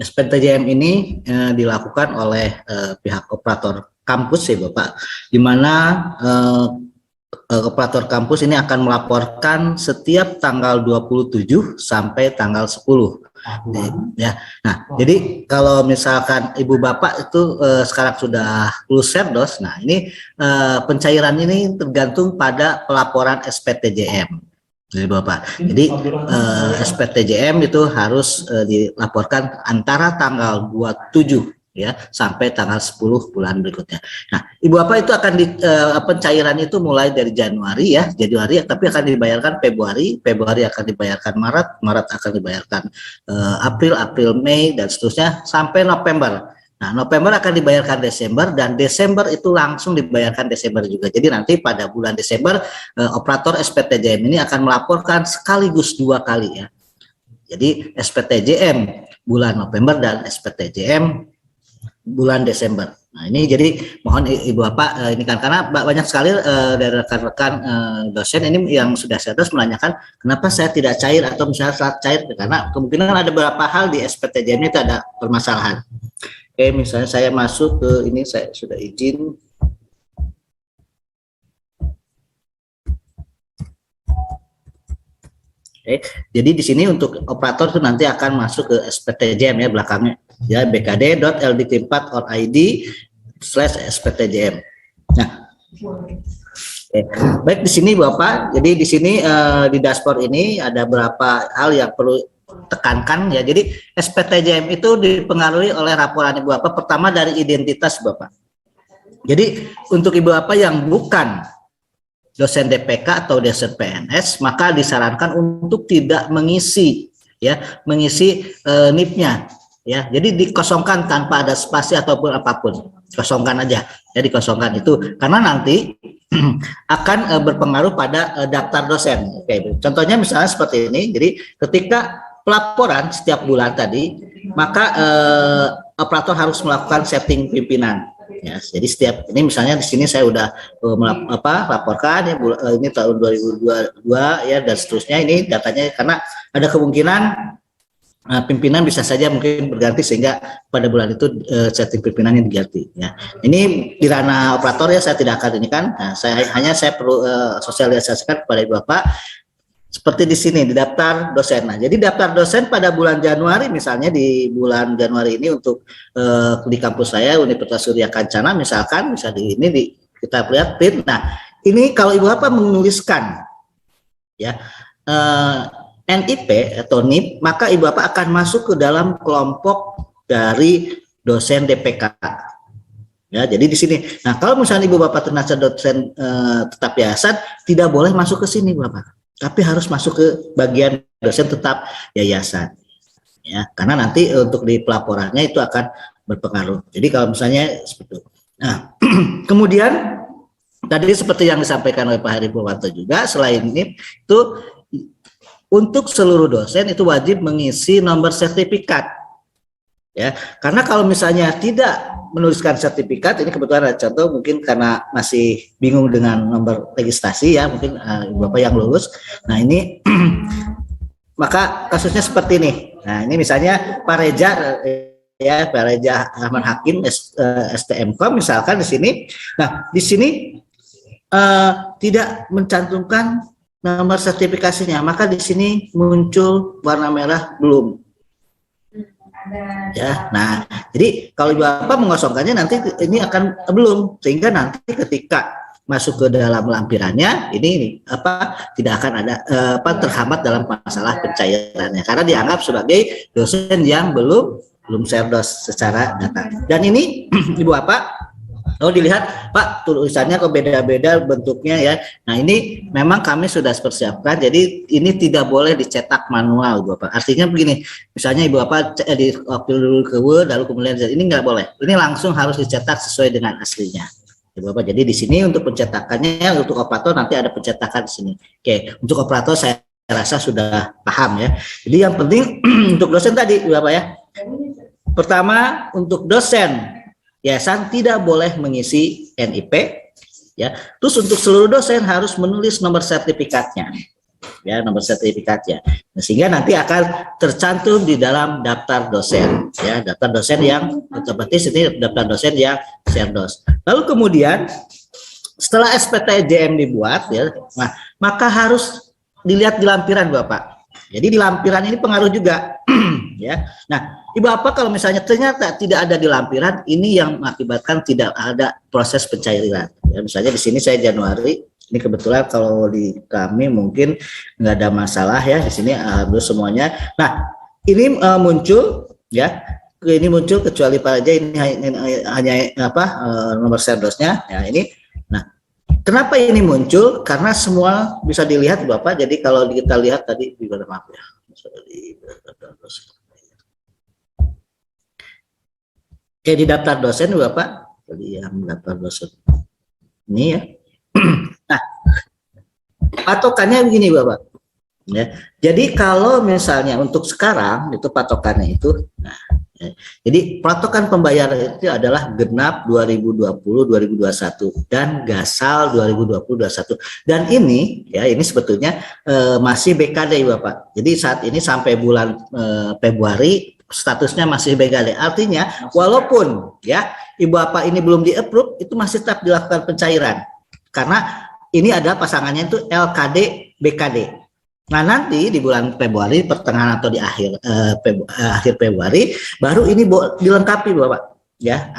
SPTJM ini dilakukan oleh pihak operator kampus ya Bapak, di mana operator kampus ini akan melaporkan setiap tanggal 27 sampai tanggal 10. Ya. Nah, jadi kalau misalkan Ibu Bapak itu sekarang sudah lulus Serdos, nah ini pencairan ini tergantung pada pelaporan SPTJM. Jadi Bapak, jadi SPTJM itu harus dilaporkan antara tanggal 27 ya sampai tanggal 10 bulan berikutnya. Nah, Ibu Bapak itu akan pencairan itu mulai dari Januari ya, tapi akan dibayarkan Februari akan dibayarkan Maret akan dibayarkan April, Mei dan seterusnya sampai November. Nah, November akan dibayarkan Desember dan Desember itu langsung dibayarkan Desember juga. Jadi nanti pada bulan Desember operator SPTJM ini akan melaporkan sekaligus 2 kali ya. Jadi SPTJM bulan November dan SPTJM bulan Desember. Nah, ini jadi mohon Ibu Bapak ini kan karena banyak sekali dari rekan-rekan dosen ini yang sudah serius menanyakan kenapa saya tidak cair atau misalnya saat cair, karena kemungkinan ada beberapa hal di SPTJM itu ada permasalahan. Oke, misalnya saya masuk ke ini, saya sudah izin. Oke, jadi di sini untuk operator itu nanti akan masuk ke SPTJM ya belakangnya ya bkd.ldk4id/SPTJM. Nah, baik di sini Bapak. Jadi di sini di dashboard ini ada beberapa hal yang perlu tekankan ya. Jadi SPTJM itu dipengaruhi oleh laporan Ibu Bapak. Pertama dari identitas Bapak. Jadi untuk Ibu Bapak yang bukan dosen DPK atau dosen PNS, maka disarankan untuk tidak mengisi NIP-nya ya. Jadi dikosongkan tanpa ada spasi ataupun apapun. Kosongkan aja. Ya dikosongkan itu karena nanti akan berpengaruh pada daftar dosen. Oke, contohnya misalnya seperti ini. Jadi ketika pelaporan setiap bulan tadi, maka operator harus melakukan setting pimpinan. Ya, jadi setiap ini misalnya di sini saya udah laporkan ya ini tahun 2022 ya dan seterusnya, ini datanya karena ada kemungkinan pimpinan bisa saja mungkin berganti sehingga pada bulan itu setting pimpinannya diganti ya. Ini di ranah operator ya, saya tidak akan ini kan. Nah, saya perlu sosialisasikan kepada Ibu Bapak. Seperti di sini di daftar dosen. Nah, jadi daftar dosen pada bulan Januari, misalnya di bulan Januari ini untuk di kampus saya Universitas Surya Kencana misalkan, bisa di ini kita lihat PIN. Nah, ini kalau Ibu Bapak menuliskan ya NIP atau NIP, maka Ibu Bapak akan masuk ke dalam kelompok dari dosen DPK. Ya, jadi di sini. Nah, kalau misalnya Ibu Bapak ternyata dosen tetap yayasan, tidak boleh masuk ke sini Bapak. Tapi harus masuk ke bagian dosen tetap yayasan ya, karena nanti untuk di pelaporannya itu akan berpengaruh. Jadi kalau misalnya seperti itu. Nah, kemudian tadi seperti yang disampaikan oleh Pak Heri Purwanto juga, selain ini itu untuk seluruh dosen itu wajib mengisi nomor sertifikat ya, karena kalau misalnya tidak menuliskan sertifikat, ini kebetulan ada contoh mungkin karena masih bingung dengan nomor registrasi ya, mungkin Bapak yang lulus. Nah ini maka kasusnya seperti ini. Nah ini misalnya Pak Reza ya, Pak Reza Ahmad Hakim STMkom misalkan di sini. Nah di sini tidak mencantumkan nomor sertifikasinya, maka di sini muncul warna merah belum. Ya, nah, jadi kalau Ibu Bapak mengosongkannya nanti ini akan belum, sehingga nanti ketika masuk ke dalam lampirannya ini tidak akan ada terhambat dalam masalah pencairannya karena dianggap sebagai dosen yang belum serdos secara data. Dan ini Ibu Bapak dilihat Pak tulisannya kok beda-beda bentuknya ya. Nah ini memang kami sudah persiapkan, jadi ini tidak boleh dicetak manual Ibu Bapak. Artinya begini, misalnya Ibu Bapak waktu dulu ke Word lalu kemudian ini nggak boleh. Ini langsung harus dicetak sesuai dengan aslinya Ibu Bapak. Jadi di sini untuk pencetakannya untuk operator nanti ada pencetakan di sini. Oke, untuk operator saya rasa sudah paham ya. Jadi yang penting untuk dosen tadi Ibu Bapak ya. Pertama untuk dosen yayasan tidak boleh mengisi NIP ya. Terus untuk seluruh dosen harus menulis nomor sertifikatnya ya, nomor sertifikatnya. Nah, sehingga nanti akan tercantum di dalam daftar dosen, ya, daftar dosen yang otomatis ini daftar dosen yang Serdos. Lalu kemudian setelah SPTJM dibuat, ya, nah, maka harus dilihat di lampiran Bapak. Jadi di lampiran ini pengaruh juga, ya. Nah, Ibu Bapak kalau misalnya ternyata tidak ada di lampiran, ini yang mengakibatkan tidak ada proses pencairan. Ya, misalnya di sini saya Januari, ini kebetulan kalau di kami mungkin nggak ada masalah ya di sini harus semuanya. Nah, ini muncul, ya, ini muncul kecuali Pak aja ini hanya apa nomor serdosnya, ya ini. Nah, kenapa ini muncul? Karena semua bisa dilihat Bapak. Jadi kalau kita lihat tadi di maaf ya. Oke, di daftar dosen Bapak. Jadi yang daftar dosen ini ya. Nah, patokannya begini Bapak. Ya. Jadi kalau misalnya untuk sekarang itu patokannya itu, nah, ya. Jadi patokan pembayaran itu adalah genap 2020-2021 dan gasal 2020-2021. Dan ini ya ini sebetulnya masih BKD Bapak. Jadi saat ini sampai bulan Februari statusnya masih BKD. Artinya walaupun ya Ibu Bapak ini belum di-approve, itu masih tetap dilakukan pencairan. Karena ini ada pasangannya itu LKD BKD. Nah, nanti di bulan Februari pertengahan atau di akhir akhir Februari baru ini dilengkapi Bapak ya.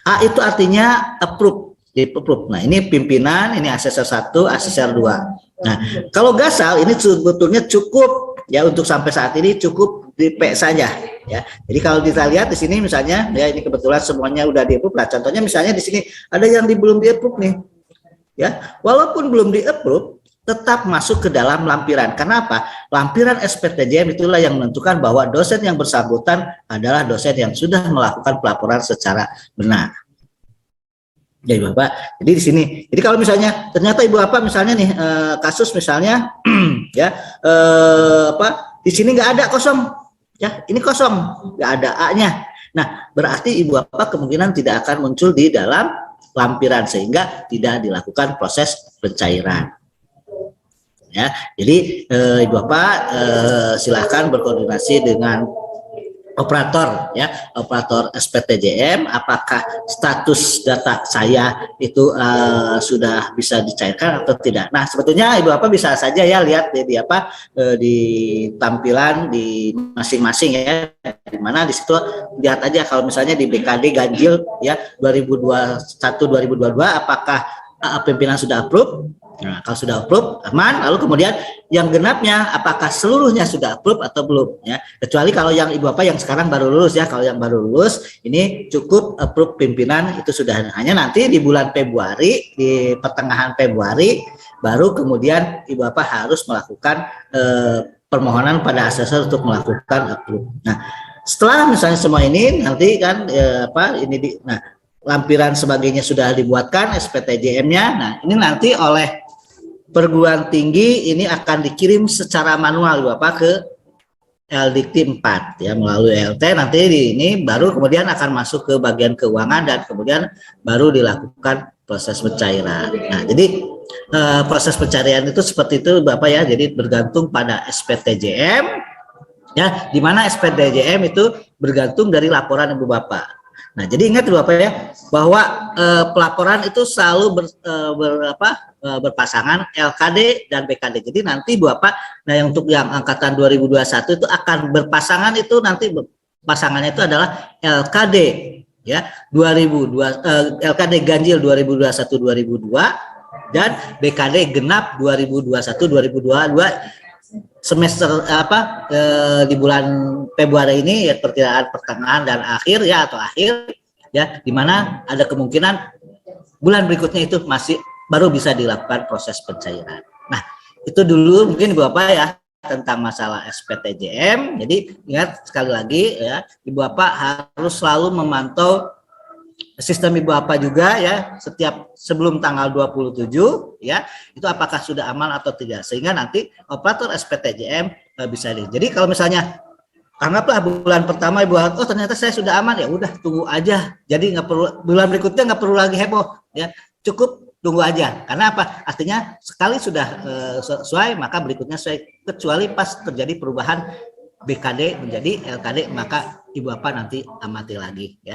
A itu artinya approve, di approve. Nah, ini pimpinan, ini asesor 1, asesor 2. Nah, kalau gasal ini sebetulnya cukup ya untuk sampai saat ini cukup di P saja ya. Jadi kalau kita lihat di sini misalnya ya ini kebetulan semuanya udah di-approve. Nah, contohnya misalnya di sini ada yang belum di-approve nih. Ya, walaupun belum di-approve tetap masuk ke dalam lampiran. Kenapa? Lampiran SPTJM itulah yang menentukan bahwa dosen yang bersangkutan adalah dosen yang sudah melakukan pelaporan secara benar. Ya Bapak, jadi di sini. Jadi kalau misalnya ternyata Ibu Bapak misalnya nih kasus misalnya ya apa di sini nggak ada kosong, ya ini kosong, nggak ada A-nya. Nah berarti Ibu Bapak kemungkinan tidak akan muncul di dalam lampiran sehingga tidak dilakukan proses pencairan. Ya, jadi Ibu Bapak silahkan berkoordinasi dengan operator ya, operator SPTJM, apakah status data saya itu sudah bisa dicairkan atau tidak. Nah, sebetulnya Ibu Bapak bisa saja ya lihat di apa di tampilan di masing-masing ya, di mana di situ lihat aja kalau misalnya di BKD ganjil ya 2021 2022 apakah pimpinan sudah approve. Nah, kalau sudah approve aman, lalu kemudian yang genapnya apakah seluruhnya sudah approve atau belum ya. Kecuali kalau yang Ibu Bapak yang sekarang baru lulus ya, kalau yang baru lulus ini cukup approve pimpinan itu sudah, hanya nanti di bulan Februari, di pertengahan Februari baru kemudian Ibu Bapak harus melakukan permohonan pada asesor untuk melakukan approve. Nah, setelah misalnya semua ini nanti kan nah lampiran sebagainya sudah dibuatkan SPTJM-nya. Nah, ini nanti oleh perguruan tinggi ini akan dikirim secara manual Bapak ke LDikti 4 ya, melalui LT nanti ini baru kemudian akan masuk ke bagian keuangan dan kemudian baru dilakukan proses pencairan. Nah, jadi proses pencarian itu seperti itu Bapak ya, jadi bergantung pada SPTJM ya, di mana SPTJM itu bergantung dari laporan Ibu Bapak. Nah, jadi ingat Bapak ya bahwa pelaporan itu selalu berpasangan LKD dan BKD. Jadi nanti Bapak, nah yang untuk yang angkatan 2021 itu akan berpasangan itu nanti pasangannya itu adalah LKD ya LKD ganjil 2021-2022 dan BKD genap 2021-2022 semester di bulan Februari ini ya perkiraan pertengahan dan akhir ya atau akhir ya, di mana ada kemungkinan bulan berikutnya itu masih baru bisa dilakukan proses pencairan. Nah, itu dulu mungkin Bapak ya tentang masalah SPTJM. Jadi ingat sekali lagi ya, Ibu Bapak harus selalu memantau sistem Ibu Bapak juga ya setiap sebelum tanggal 27 ya, itu apakah sudah aman atau tidak, sehingga nanti operator SPTJM bisa di. Jadi kalau misalnya anggaplah bulan pertama Ibu Bapak, oh ternyata saya sudah aman, ya udah tunggu aja. Jadi nggak perlu bulan berikutnya nggak perlu lagi heboh ya, cukup tunggu aja. Karena apa? Artinya sekali sudah sesuai, maka berikutnya sesuai. Kecuali pas terjadi perubahan BKD menjadi LKD, maka Ibu Bapak nanti amati lagi ya.